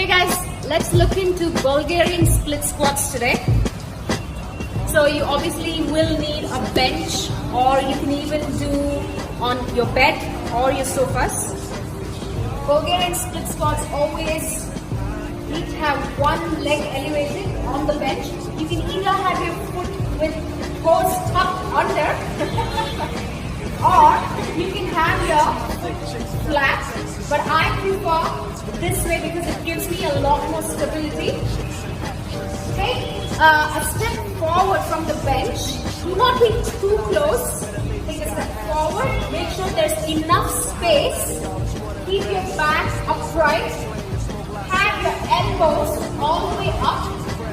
Hey guys, let's look into Bulgarian split squats today. So you obviously will need a bench, or you can even do on your bed or your sofas. Bulgarian split squats always need to have one leg elevated on the bench. You can either have your foot with toes tucked under or you can have your foot flat, but I prefer this way because it gives me a lot more stability. Okay, a step forward from the bench. Do not be too close. Take a step forward. Make sure there's enough space. Keep your back upright. Have your elbows all the way up.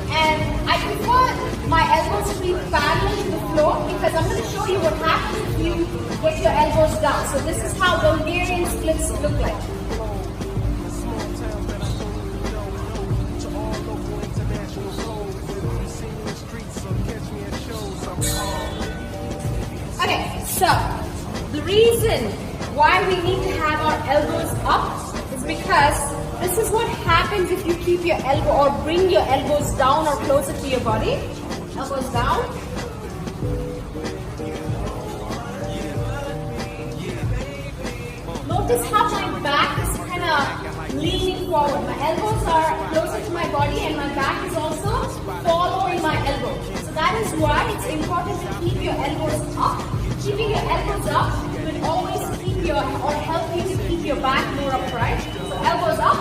And I prefer my elbows to be parallel to the floor because I'm going to show you what happens if you get your elbows down. So this is how Bulgarian splits look like. Okay, so the reason why we need to have our elbows up is because this is what happens if you keep your elbow or bring your elbows down or closer to your body. Elbows down. Notice how my back is kind of leaning forward. My elbows are closer to my body and my back is also following my elbow. So that is why it's important to keep your elbows up. Keeping your elbows up will always keep your or help you to keep your back more upright. So elbows up.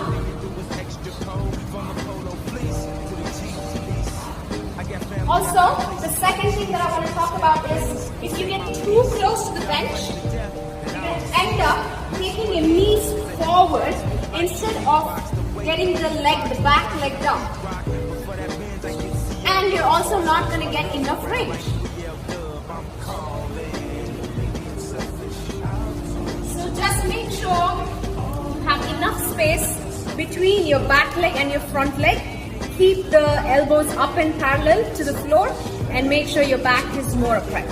Also, the second thing that I want to talk about is if you get too close to the bench, you're going to end up taking your knees forward instead of getting the back leg down. And you're also not going to get enough range. So just make sure you have enough space between your back leg and your front leg. Keep the elbows up and parallel to the floor and make sure your back is more upright.